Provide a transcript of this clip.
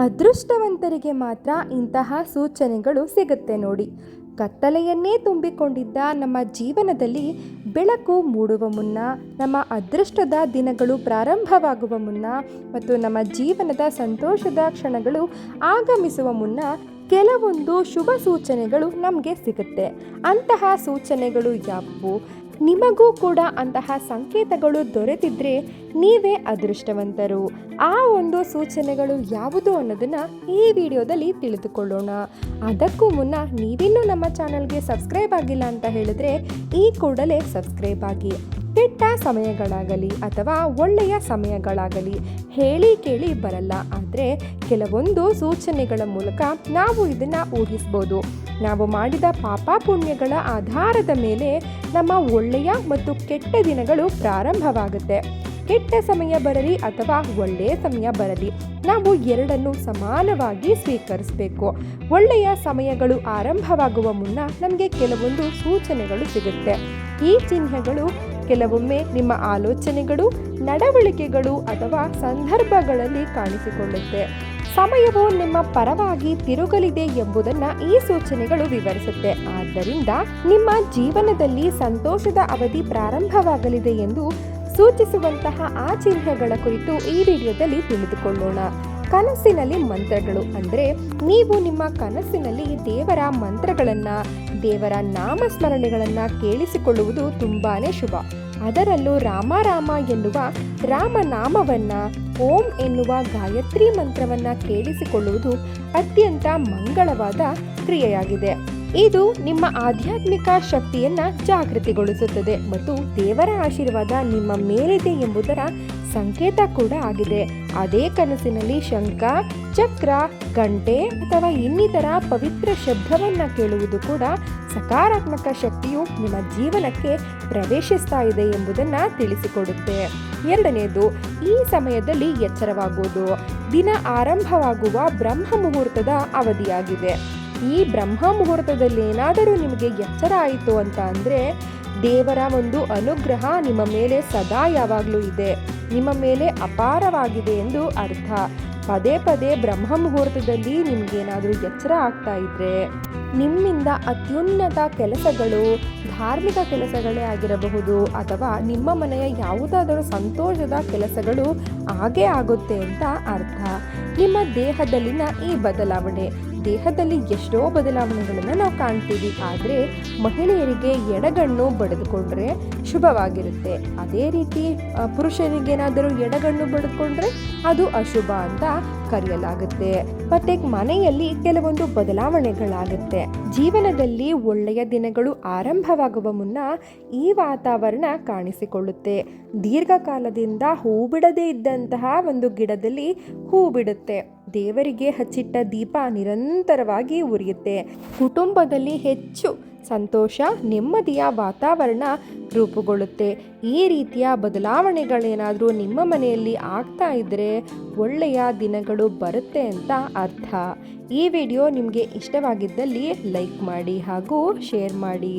ಅದೃಷ್ಟವಂತರಿಗೆ ಮಾತ್ರ ಇಂತಹ ಸೂಚನೆಗಳು ಸಿಗುತ್ತೆ ನೋಡಿ. ಕತ್ತಲೆಯನ್ನೇ ತುಂಬಿಕೊಂಡಿದ್ದ ನಮ್ಮ ಜೀವನದಲ್ಲಿ ಬೆಳಕು ಮೂಡುವ ಮುನ್ನ, ನಮ್ಮ ಅದೃಷ್ಟದ ದಿನಗಳು ಪ್ರಾರಂಭವಾಗುವ ಮುನ್ನ ಮತ್ತು ನಮ್ಮ ಜೀವನದ ಸಂತೋಷದ ಕ್ಷಣಗಳು ಆಗಮಿಸುವ ಮುನ್ನ ಕೆಲವೊಂದು ಶುಭ ಸೂಚನೆಗಳು ನಮಗೆ ಸಿಗುತ್ತೆ. ಅಂತಹ ಸೂಚನೆಗಳು ಯಾವುವು? ನಿಮಗೂ ಕೂಡ ಅಂತಹ ಸಂಕೇತಗಳು ದೊರೆತಿದ್ರೆ ನೀವೇ ಅದೃಷ್ಟವಂತರು. ಆ ಒಂದು ಸೂಚನೆಗಳು ಯಾವುದು ಅನ್ನೋದನ್ನು ಈ ವಿಡಿಯೋದಲ್ಲಿ ತಿಳಿದುಕೊಳ್ಳೋಣ. ಅದಕ್ಕೂ ಮುನ್ನ ನೀವಿನ್ನೂ ನಮ್ಮ ಚಾನಲ್ಗೆ ಸಬ್ಸ್ಕ್ರೈಬ್ ಆಗಿಲ್ಲ ಅಂತ ಹೇಳಿದ್ರೆ ಈ ಕೂಡಲೇ ಸಬ್ಸ್ಕ್ರೈಬ್ ಆಗಿ. ಕೆಟ್ಟ ಸಮಯಗಳಾಗಲಿ ಅಥವಾ ಒಳ್ಳೆಯ ಸಮಯಗಳಾಗಲಿ ಹೇಳಿ ಕೇಳಿ ಬರಲ್ಲ. ಆದರೆ ಕೆಲವೊಂದು ಸೂಚನೆಗಳ ಮೂಲಕ ನಾವು ಇದನ್ನು ಊಹಿಸ್ಬೋದು. ನಾವು ಮಾಡಿದ ಪಾಪ ಪುಣ್ಯಗಳ ಆಧಾರದ ಮೇಲೆ ನಮ್ಮ ಒಳ್ಳೆಯ ಮತ್ತು ಕೆಟ್ಟ ದಿನಗಳು ಪ್ರಾರಂಭವಾಗುತ್ತೆ. ಕೆಟ್ಟ ಸಮಯ ಬರಲಿ ಅಥವಾ ಒಳ್ಳೆಯ ಸಮಯ ಬರಲಿ, ನಾವು ಎರಡನ್ನು ಸಮಾನವಾಗಿ ಸ್ವೀಕರಿಸಬೇಕು. ಒಳ್ಳೆಯ ಸಮಯಗಳು ಆರಂಭವಾಗುವ ಮುನ್ನ ನಮಗೆ ಕೆಲವೊಂದು ಸೂಚನೆಗಳು ಸಿಗುತ್ತೆ. ಈ ಚಿಹ್ನೆಗಳು ಕೆಲವೊಮ್ಮೆ ನಿಮ್ಮ ಆಲೋಚನೆಗಳು, ನಡವಳಿಕೆಗಳು ಅಥವಾ ಸಂದರ್ಭಗಳಲ್ಲಿ ಕಾಣಿಸಿಕೊಳ್ಳುತ್ತೆ. ಸಮಯವು ನಿಮ್ಮ ಪರವಾಗಿ ತಿರುಗಲಿದೆ ಎಂಬುದನ್ನು ಈ ಸೂಚನೆಗಳು ವಿವರಿಸುತ್ತೆ. ಆದ್ದರಿಂದ ನಿಮ್ಮ ಜೀವನದಲ್ಲಿ ಸಂತೋಷದ ಅವಧಿ ಪ್ರಾರಂಭವಾಗಲಿದೆ ಎಂದು ಸೂಚಿಸುವಂತಹ ಆ ಚಿಹ್ನೆಗಳ ಕುರಿತು ಈ ವಿಡಿಯೋದಲ್ಲಿ ತಿಳಿದುಕೊಳ್ಳೋಣ. ಕನಸಿನಲ್ಲಿ ಮಂತ್ರಗಳು ಅಂದರೆ ನೀವು ನಿಮ್ಮ ಕನಸಿನಲ್ಲಿ ದೇವರ ಮಂತ್ರಗಳನ್ನು, ದೇವರ ನಾಮಸ್ಮರಣೆಗಳನ್ನು ಕೇಳಿಸಿಕೊಳ್ಳುವುದು ತುಂಬಾನೇ ಶುಭ. ಅದರಲ್ಲೂ ರಾಮ ರಾಮ ಎನ್ನುವ ರಾಮನಾಮವನ್ನು, ಓಂ ಎನ್ನುವ ಗಾಯತ್ರಿ ಮಂತ್ರವನ್ನು ಕೇಳಿಸಿಕೊಳ್ಳುವುದು ಅತ್ಯಂತ ಮಂಗಳವಾದ ಕ್ರಿಯೆಯಾಗಿದೆ. ಇದು ನಿಮ್ಮ ಆಧ್ಯಾತ್ಮಿಕ ಶಕ್ತಿಯನ್ನು ಜಾಗೃತಿಗೊಳಿಸುತ್ತದೆ ಮತ್ತು ದೇವರ ಆಶೀರ್ವಾದ ನಿಮ್ಮ ಮೇಲಿದೆ ಎಂಬುದರ ಸಂಕೇತ ಕೂಡ ಆಗಿದೆ. ಅದೇ ಕನಸಿನಲ್ಲಿ ಶಂಖ, ಚಕ್ರ, ಗಂಟೆ ಅಥವಾ ಇನ್ನಿತರ ಪವಿತ್ರ ಶಬ್ದವನ್ನು ಕೇಳುವುದು ಕೂಡ ಸಕಾರಾತ್ಮಕ ಶಕ್ತಿಯು ನಿಮ್ಮ ಜೀವನಕ್ಕೆ ಪ್ರವೇಶಿಸ್ತಾ ಇದೆ ಎಂಬುದನ್ನು ತಿಳಿಸಿಕೊಡುತ್ತೆ. ಎರಡನೇದು, ಈ ಸಮಯದಲ್ಲಿ ಎಚ್ಚರವಾಗುವುದು. ದಿನ ಆರಂಭವಾಗುವ ಬ್ರಹ್ಮ ಮುಹೂರ್ತದ ಅವಧಿಯಾಗಿದೆ. ಈ ಬ್ರಹ್ಮ ಮುಹೂರ್ತದಲ್ಲಿ ಏನಾದರೂ ನಿಮಗೆ ಎಚ್ಚರ ಆಯಿತು ಅಂತ ಅಂದರೆ ದೇವರ ಒಂದು ಅನುಗ್ರಹ ನಿಮ್ಮ ಮೇಲೆ ಸದಾ ಯಾವಾಗಲೂ ಇದೆ, ನಿಮ್ಮ ಮೇಲೆ ಅಪಾರವಾಗಿದೆ ಎಂದು ಅರ್ಥ. ಪದೇ ಪದೇ ಬ್ರಹ್ಮ ಮುಹೂರ್ತದಲ್ಲಿ ನಿಮಗೇನಾದರೂ ಎಚ್ಚರ ಆಗ್ತಾ ಇದ್ರೆ ನಿಮ್ಮಿಂದ ಅತ್ಯುನ್ನತ ಕೆಲಸಗಳು, ಧಾರ್ಮಿಕ ಕೆಲಸಗಳೇ ಆಗಿರಬಹುದು ಅಥವಾ ನಿಮ್ಮ ಮನೆಯ ಯಾವುದಾದರೂ ಸಂತೋಷದ ಕೆಲಸಗಳು ಆಗೇ ಆಗುತ್ತೆ ಅಂತ ಅರ್ಥ. ನಿಮ್ಮ ದೇಹದಲ್ಲಿನ ಈ ಬದಲಾವಣೆ, ದೇಹದಲ್ಲಿ ಎಷ್ಟೋ ಬದಲಾವಣೆಗಳನ್ನು ನಾವು ಕಾಣ್ತೀವಿ. ಆದರೆ ಮಹಿಳೆಯರಿಗೆ ಎಡಗಣ್ಣು ಬಡಿದುಕೊಂಡ್ರೆ ಶುಭವಾಗಿರುತ್ತೆ. ಅದೇ ರೀತಿ ಪುರುಷರಿಗೇನಾದರೂ ಎಡಗಣ್ಣು ಬಡಿದುಕೊಂಡ್ರೆ ಅದು ಅಶುಭ ಅಂತ ಕರೆಯಲಾಗುತ್ತೆ. ಮತ್ತೆ ಮನೆಯಲ್ಲಿ ಕೆಲವೊಂದು ಬದಲಾವಣೆಗಳಾಗುತ್ತೆ. ಜೀವನದಲ್ಲಿ ಒಳ್ಳೆಯ ದಿನಗಳು ಆರಂಭವಾಗುವ ಮುನ್ನ ಈ ವಾತಾವರಣ ಕಾಣಿಸಿಕೊಳ್ಳುತ್ತೆ. ದೀರ್ಘಕಾಲದಿಂದ ಹೂ ಬಿಡದೇ ಇದ್ದಂತಹ ಒಂದು ಗಿಡದಲ್ಲಿ ಹೂ ಬಿಡುತ್ತೆ. ದೇವರಿಗೆ ಹಚ್ಚಿಟ್ಟ ದೀಪ ನಿರಂತರವಾಗಿ ಉರಿಯುತ್ತೆ. ಕುಟುಂಬದಲ್ಲಿ ಹೆಚ್ಚು ಸಂತೋಷ, ನೆಮ್ಮದಿಯ ವಾತಾವರಣ ರೂಪುಗೊಳ್ಳುತ್ತೆ. ಈ ರೀತಿಯ ಬದಲಾವಣೆಗಳೇನಾದರೂ ನಿಮ್ಮ ಮನೆಯಲ್ಲಿ ಆಗ್ತಾ ಇದ್ದರೆ ಒಳ್ಳೆಯ ದಿನಗಳು ಬರುತ್ತೆ ಅಂತ ಅರ್ಥ. ಈ ವಿಡಿಯೋ ನಿಮಗೆ ಇಷ್ಟವಾಗಿದ್ದಲ್ಲಿ ಲೈಕ್ ಮಾಡಿ ಹಾಗೂ ಶೇರ್ ಮಾಡಿ.